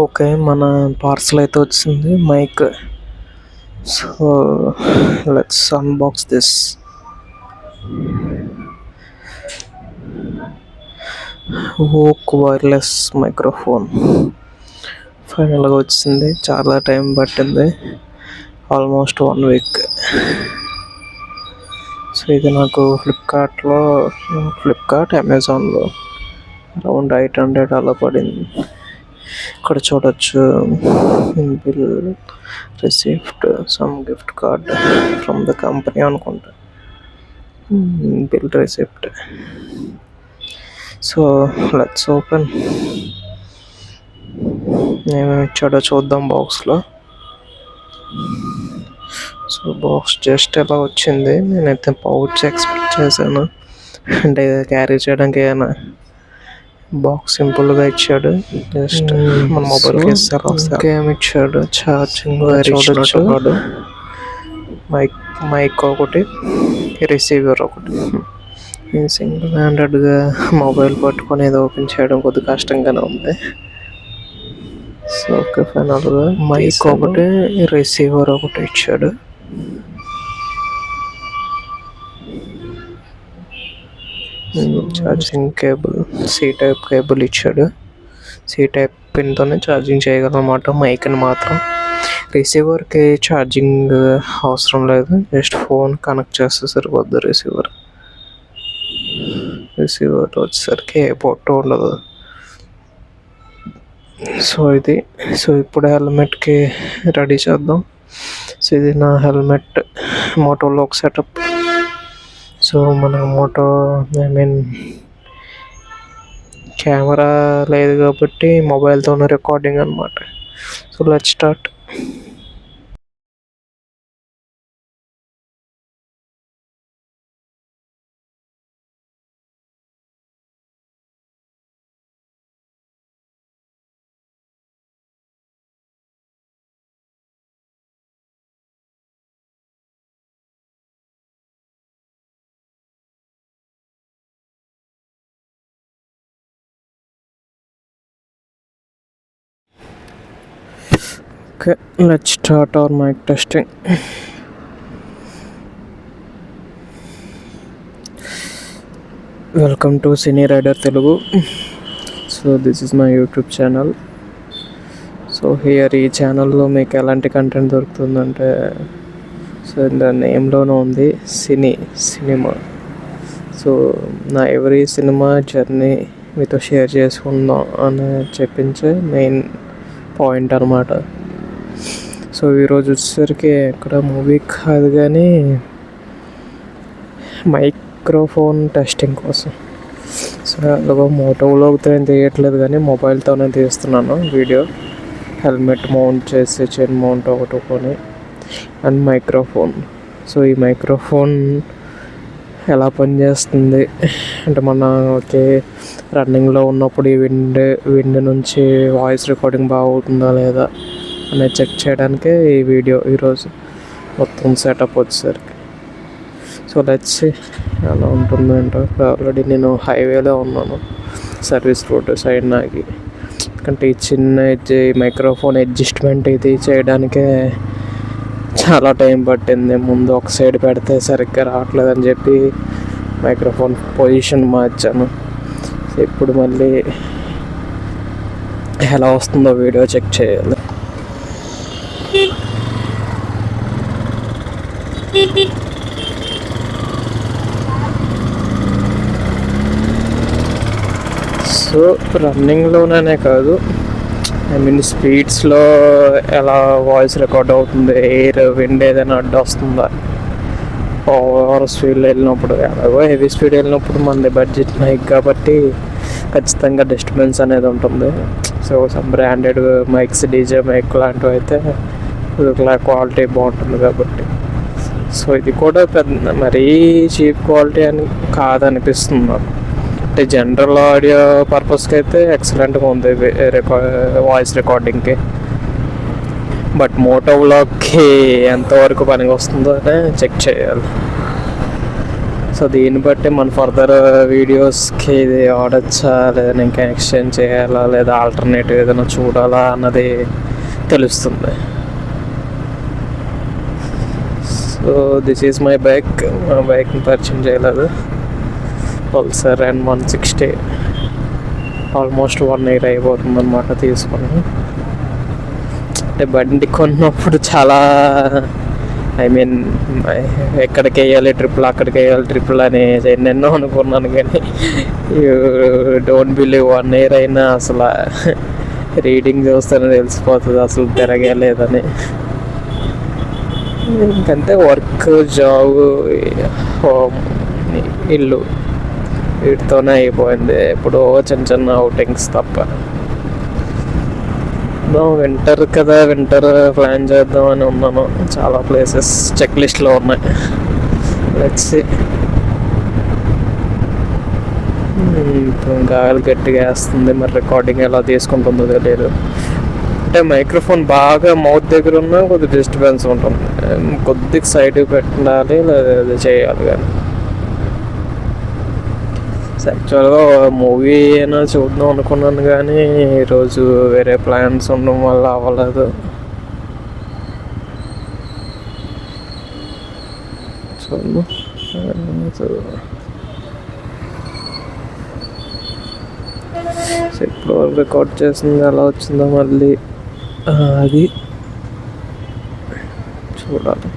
Okay, మన parcel అయితే వచ్చింది, mic. So let's unbox this. Okay wireless microphone ఫైనల్గా వచ్చింది. చాలా టైం పట్టింది, ఆల్మోస్ట్ 1 వీక్. సో ఇది నాకు ఫ్లిప్కార్ట్ అమెజాన్లో అరౌండ్ 800 అలా పడింది. ఇక్కడ చూడొచ్చు, bill receipt, some gift card from the company అనుకుంటా. Bill receipt. So let's open. ఏమేమి ఇచ్చాడో చూద్దాం బాక్స్లో. సో బాక్స్ జస్ట్ ఎలా వచ్చింది. నేనైతే పౌచ్ ఎక్స్పెక్ట్ చేశాను, అంటే క్యారీ చేయడానికి. ఏమైనా బాక్స్ సింపుల్గా ఇచ్చాడు, జస్ట్ మన మొబైల్ కేస్ ఏమి ఇచ్చాడు. ఛార్జింగ్ వైర్ ఇచ్చాడు, మైక్ ఒకటి, రిసీవర్ ఒకటి. సింగిల్ హ్యాండెడ్గా మొబైల్ పట్టుకొని ఏదో ఓపెన్ చేయడం కొద్దిగా కష్టంగానే ఉంది. సో ఓకే, ఫైనల్గా మైక్ ఒకటి, రిసీవర్ ఒకటి ఇచ్చాడు. Charging cable, C type cable ఇచ్చాడు. సి టైప్ పిన్తోనే ఛార్జింగ్ చేయగలన్నమాట మైక్ని మాత్రం. రిసీవర్కి ఛార్జింగ్ అవసరం లేదు, జస్ట్ ఫోన్ కనెక్ట్ చేస్తే సరిపోద్ది. రిసీవర్ వచ్చేసరికి ఏ పొట్టు ఉండదు. సో ఇప్పుడు హెల్మెట్కి రెడీ చేద్దాం. సో ఇది నా హెల్మెట్, మోటోలో ఒక సెటప్. సో మన కెమెరా లేదు కాబట్టి మొబైల్తోనే రికార్డింగ్ అనమాట. So let's start. Okay, let's start our mic testing. Welcome to Cine Rider Telugu. So this is my YouTube channel. So here ఈ ఛానల్లో మీకు ఎలాంటి కంటెంట్ దొరుకుతుందంటే, సో దాని నేమ్లోనే ఉంది సినిమా. సో నా ఎవరీ సినిమా జర్నీ మీతో షేర్ చేసుకుందాం అని చెప్పించే మెయిన్ పాయింట్ అనమాట. సో ఈరోజు వచ్చేసరికి ఇక్కడ మూవీ కాదు కానీ మైక్రోఫోన్ టెస్టింగ్ కోసం. సో అలాగో మోటోలోకి ఏం తీయట్లేదు కానీ మొబైల్తోనే తీస్తున్నాను వీడియో. హెల్మెట్ మౌంట్ చేసి చైన్ మౌంట్ ఒకటి కొని, అండ్ మైక్రోఫోన్. సో ఈ మైక్రోఫోన్ ఎలా పనిచేస్తుంది అంటే, మనకి రన్నింగ్లో ఉన్నప్పుడు ఈ విండ్ నుంచి వాయిస్ రికార్డింగ్ బాగుంటుందా లేదా అనేది చెక్ చేయడానికే ఈ వీడియో ఈరోజు మొత్తం సెటప్ వచ్చేసరికి. సో లెట్స్ సీ ఎలా ఉంటుందో ఏంటో. ఆల్రెడీ నేను హైవేలో ఉన్నాను, సర్వీస్ రోడ్ సైడ్ నాకి. ఎందుకంటే ఈ చిన్న మైక్రోఫోన్ అడ్జస్ట్మెంట్ ఇది చేయడానికే చాలా టైం పట్టింది. ముందు ఒక సైడ్ పెడితే సరిగ్గా రావట్లేదని చెప్పి మైక్రోఫోన్ పొజిషన్ మార్చాను. ఇప్పుడు మళ్ళీ ఎలా వస్తుందో వీడియో చెక్ చేయాలి. సో రన్నింగ్లోనే కాదు, స్పీడ్స్లో ఎలా వాయిస్ రికార్డ్ అవుతుంది, ఎయిర్ విండ్ ఏదైనా అడ్డు వస్తుందా, ఓవర్ స్పీడ్లో వెళ్ళినప్పుడు, ఎలాగో హెవీ స్పీడ్ వెళ్ళినప్పుడు మనది బడ్జెట్ మైక్ కాబట్టి ఖచ్చితంగా డిస్టర్బెన్స్ అనేది ఉంటుంది. So some branded mics, DJ mic లాంటివి అయితే క్వాలిటీ బాగుంటుంది కాబట్టి. సో ఇది కూడా పెద్ద మరీ చీప్ క్వాలిటీ అని కాదనిపిస్తుంది నాకు. అంటే జనరల్ ఆడియో పర్పస్కి అయితే ఎక్సలెంట్గా ఉంది వాయిస్ రికార్డింగ్కి. బట్ మోటో వ్లాగ్కి ఎంతవరకు పనికి వస్తుందో చెక్ చేయాలి. సో దీన్ని బట్టి మన ఫర్దర్ వీడియోస్కి ఇది వాడచ్చా లేదా ఇంకా ఎక్స్చేంజ్ చేయాలా లేదా ఆల్టర్నేటివ్ ఏదైనా చూడాలా అన్నది తెలుస్తుంది. So this is my bike. మా బైక్ని పరిచయం చేయలేదు. పల్సర్ N160 ఆల్మోస్ట్ 1 year అయిపోతుంది అనమాట తీసుకొని. అంటే బండి కొన్నప్పుడు చాలా ఎక్కడికి వేయాలి ట్రిపుల్, అక్కడికి వేయాలి ట్రిపుల్ అని ఎన్నెన్నో అనుకున్నాను. కానీ డోంట్ బిలీవ్ 1 year అయినా అసలు రీడింగ్ చూస్తేనే తెలిసిపోతుంది అసలు తిరగలేదని. ఇంకంతే వర్క్, జాబ్, హోమ్, ఇల్లు వీటితోనే అయిపోయింది. ఎప్పుడో చిన్న చిన్న అవుటింగ్స్ తప్ప. వింటర్ కదా, వింటర్ ప్లాన్ చేద్దామని ఉన్నాను. చాలా ప్లేసెస్ చెక్ లిస్ట్లో ఉన్నాయి. Let's see. ఇప్పుడు గాలి గట్టిగా వేస్తుంది. మరి రికార్డింగ్ ఎలా తీసుకుంటుందో తెలియదు. అంటే మైక్రోఫోన్ బాగా మౌత్ దగ్గర ఉన్నా కొద్దిగా డిస్టర్బెన్స్ ఉంటుంది. కొద్దిగా సైడ్కి పెట్టాలి లేదా అది చేయాలి. కానీ యాక్చువల్గా మూవీ అయినా చూద్దాం అనుకున్నాను కానీ ఈరోజు వేరే ప్లాన్స్ ఉండడం వల్ల అవ్వలేదు. చూద్దాం. ఇప్పుడు రికార్డ్ చేసింది ఎలా వచ్చిందో మళ్ళీ అది చూడాలి.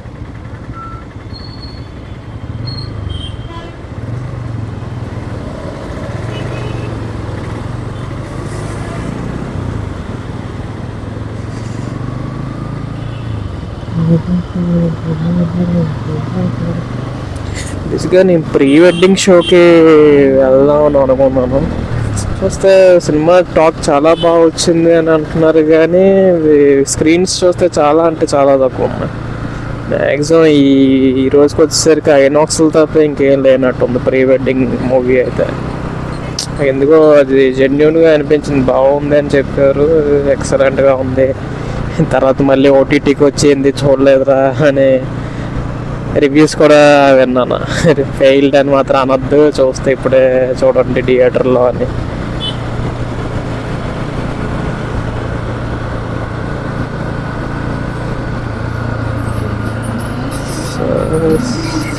బేసిక్గా నేను ప్రీ వెడ్డింగ్ షోకి వెళ్దామని అనుకున్నాను. చూస్తే సినిమా టాక్ చాలా బాగా వచ్చింది అని అంటున్నారు కానీ స్క్రీన్స్ చూస్తే చాలా అంటే చాలా తక్కువ ఉన్నాయి. మ్యాక్సిమం ఈ రోజుకి వచ్చేసరికి ఐనాక్స్లు తప్ప ఇంకేం లేనట్టుంది ప్రీ వెడ్డింగ్ మూవీ అయితే. ఎందుకో అది జెన్యున్గా అనిపించింది. బాగుంది అని చెప్పారు, ఎక్సలెంట్గా ఉంది. తర్వాత మళ్ళీ ఓటీటీకి వచ్చింది చూడలేదురా అని రివ్యూస్ కూడా విన్నాను. ఫెయిల్డ్ అని మాత్రం అనొద్దు, చూస్తే ఇప్పుడే చూడండి థియేటర్లో అని.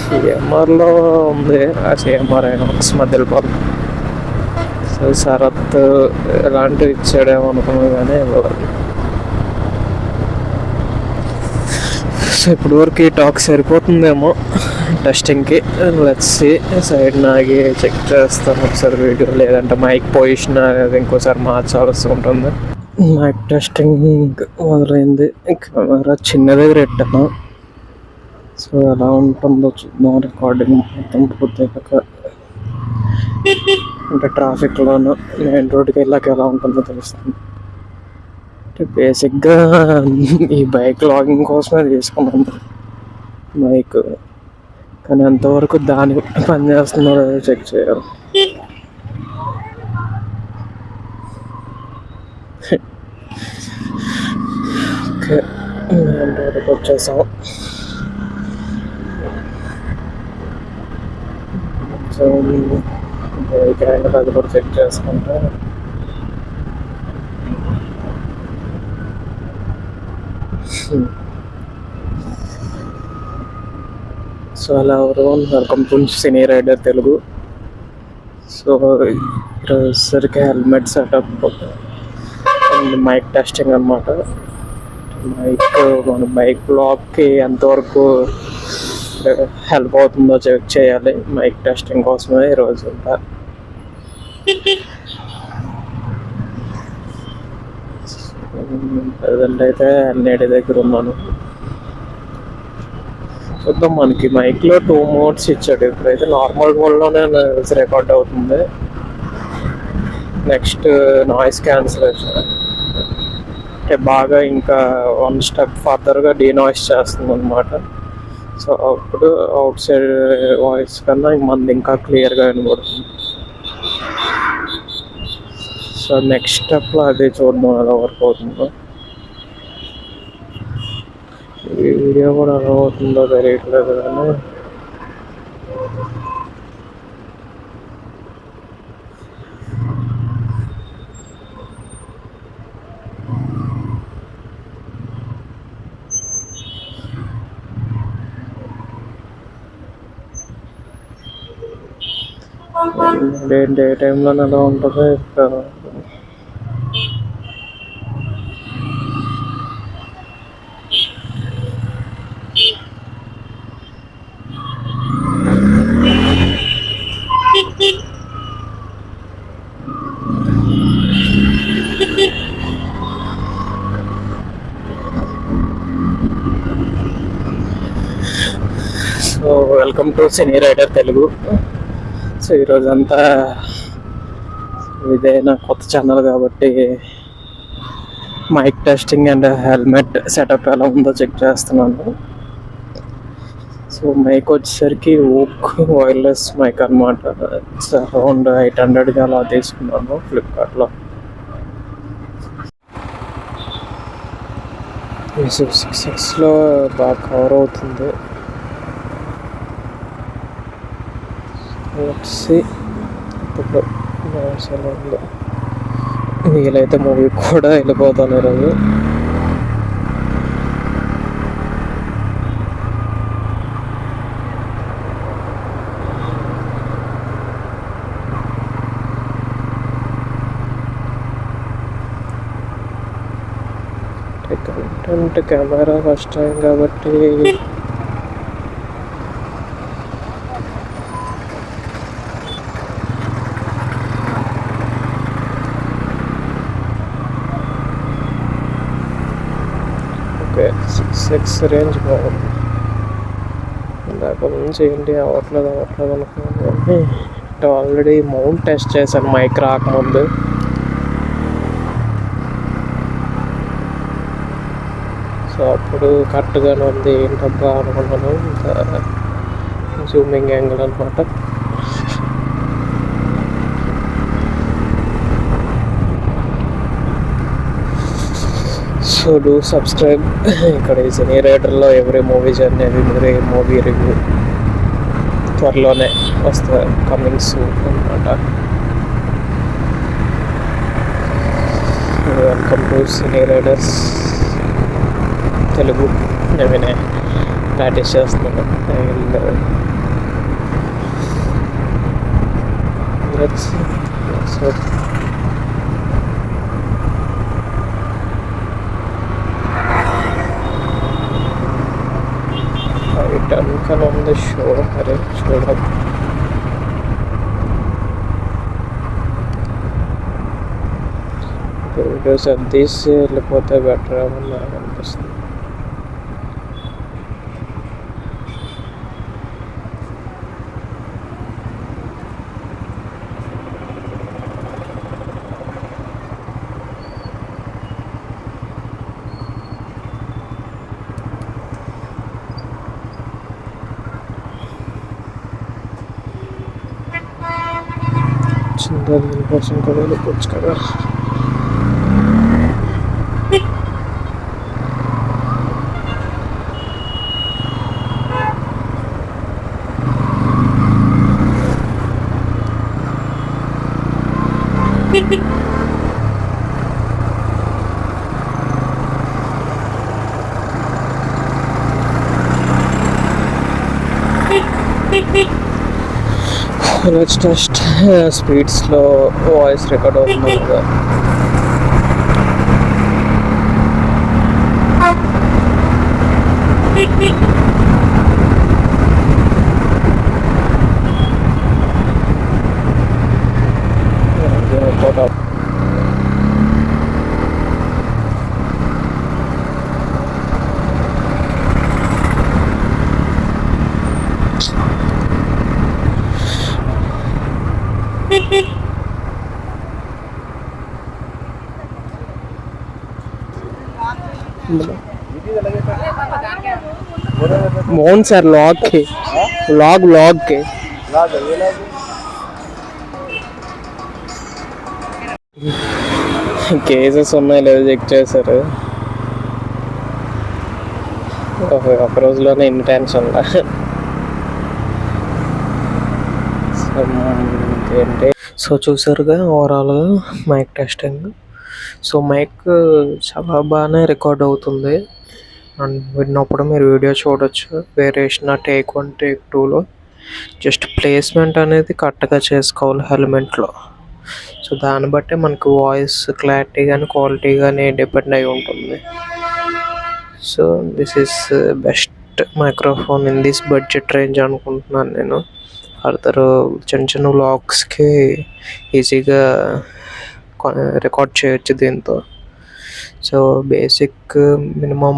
సిఎంఆర్లో ఉంది. ఆ సిఎంఆర్ ఐనాక్స్ మధ్యలో. సో శరత్ ఎలాంటివి ఇచ్చాడేమో అనుకున్నాను కానీ ఇవ్వలేదు. సో ఇప్పుడు వరకు ఈ టాక్ సరిపోతుందేమో టెస్టింగ్కి. Let's see. సైడ్ నాగి చెక్ చేస్తాను ఒకసారి వీడియో, లేదంటే మైక్ పొజిషన్ అనేది ఇంకోసారి మార్చాల్సి ఉంటుంది. మైక్ టెస్టింగ్ మొదలైంది. కెమెరా చిన్న దగ్గర పెట్టాను. సో ఎలా ఉంటుందో చూద్దాం. రికార్డింగ్ మొత్తం పూర్తయ్యాక అంటే ట్రాఫిక్లోను మెయిన్ రోడ్కి వెళ్ళాక ఎలా ఉంటుందో తెలుస్తుంది. బేసిక్గా ఈ బైక్ లాగింగ్ కోసమే తీసుకున్నాను బైక్. కానీ ఎంతవరకు దాని పని చేస్తుందో లేదో చెక్ చేయాలి. ఓకే, ఎంతవరకు వచ్చేసాం. సో బైక్ అయినా అది కూడా చెక్ చేసుకుంటే సో అలా ఎవరు welcome to cine rider Telugu. So ఈరోజుసరికి helmet setup and mic testing అనమాట. మైక్ మన బైక్ బ్లాక్కి ఎంతవరకు హెల్ప్ అవుతుందో చెక్ చేయాలి. మైక్ టెస్టింగ్ కోసమే ఈరోజు అంతా. ప్రజెంట్ అయితే ఎన్ఐడి దగ్గర ఉన్నాను. చూద్దాం. మనకి మైక్లో 2 మోడ్స్ ఇచ్చాడు. ఇప్పుడైతే నార్మల్ మోడ్లోనే రికార్డ్ అవుతుంది. నెక్స్ట్ నాయిస్ క్యాన్సిలేషన్ అంటే బాగా ఇంకా 1 స్టెప్ ఫర్దర్గా డీనాయిస్ చేస్తుంది అనమాట. సో అప్పుడు అవుట్ సైడ్ వాయిస్ కన్నా మనది ఇంకా క్లియర్గా వినబడుతుంది. సో నెక్స్ట్ స్టెప్లో అది చూద్దాం ఎలా వర్క్ అవుతుందో. ఈ వీడియో కూడా ఎలా అవుతుందో తెలియట్లేదు కానీ డే టైంలో ఎలా ఉంటుందో ఇక్కడ so welcome to cine rider Telugu. So ఈరోజు అంతా ఇదైనా కొత్త ఛానల్ కాబట్టి mic testing and helmet setup ఎలా ఉందో చెక్ చేస్తున్నాను. సో మైక్ వచ్చేసరికి ఓక్ వైర్లెస్ మైక్ అనమాట. అరౌండ్ 800 అలా తీసుకున్నాను ఫ్లిప్కార్ట్లో. 6Xలో బాగా కవర్ అవుతుంది. ఇప్పుడు ఉంది. వీలైతే మూవీ కూడా వెళ్ళిపోతాను ఈరోజు. కంటెంట్ కెమెరా ఫస్ట్ టైం కాబట్టి ఓకే 6X రేంజ్ బాగుంది. ఇందాక నుంచి ఏంటి అవ్వట్లేదు అనుకున్నాను కానీ ఆల్రెడీ మౌంట్ టెస్ట్ చేశాను మైక్ రాకముందు. సో అప్పుడు కరెక్ట్గానే ఉంది. ఏంటబ్బా అనుకున్నాను. జూమింగ్ యాంగిల్ అనమాట. So do subscribe. ఇక్కడ ఈ సినీ రైడర్లో every movie journey, every movie review త్వరలోనే వస్తాయి, కమింగ్ సూన్ అనమాట. Welcome to cine riders Telugu. నేను ప్రాక్టీస్ చేస్తున్నాను. సో టర్న్ ఉంది షో. అరే చూద్దాం. వీడియోస్ అది తీసి వెళ్ళిపోతే బెటర్ ఏమని నాకు అనిపిస్తుంది. చిన్న కోసం కూడా వెళ్ళిపోవచ్చు కదా. లెట్స్ టెస్ట్ స్పీడ్స్లో వాయిస్ రికార్డ్ అవుతుంది కదా. मोहन सर लॉग के కేసెస్ ఉన్నాయి లేదు చెక్ చేశారు. ఒక రోజులోనే ఇన్ని టెన్షన్ ఏంటి. సో చూసారుగా ఓవరాల్గా మైక్ టెస్టింగ్. సో మైక్ చాలా బాగానే రికార్డ్ అవుతుంది. అండ్ విన్నప్పుడు మీరు వీడియో చూడొచ్చు. వేరియేషన్ టేక్ 1 టేక్ 2లో జస్ట్ ప్లేస్మెంట్ అనేది కరెక్ట్గా చేసుకోవాలి హెల్మెట్లో. సో దాన్ని బట్టి మనకు వాయిస్ క్లారిటీ కానీ క్వాలిటీ కానీ డిపెండ్ అయి ఉంటుంది. So this is best microphone in this budget range అనుకుంటున్నాను నేను. ఫర్దర్ చిన్న చిన్న వ్లాగ్స్కి ఈజీగా రికార్డ్ చేయొచ్చు దీంతో. సో బేసిక్ మినిమం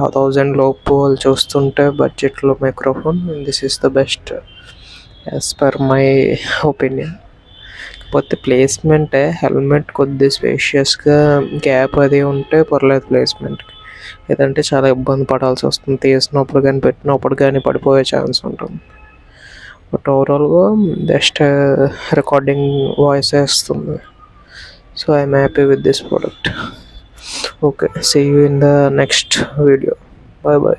1000 లోపు వాళ్ళు చూస్తుంటే బడ్జెట్లో microphone this is the best as per my opinion. కాకపోతే ప్లేస్మెంటే హెల్మెట్ కొద్ది స్పేషియస్గా గ్యాప్ అది ఉంటే పర్లేదు ప్లేస్మెంట్కి. లేదంటే చాలా ఇబ్బంది పడాల్సి వస్తుంది, తీసినప్పుడు కానీ పెట్టినప్పుడు కానీ పడిపోయే ఛాన్స్ ఉంటుంది. బట్ ఓవరాల్గా బెస్ట్ రికార్డింగ్ వాయిస్ వస్తుంది. So I'm happy with this product. Okay, see you in the next video. Bye bye.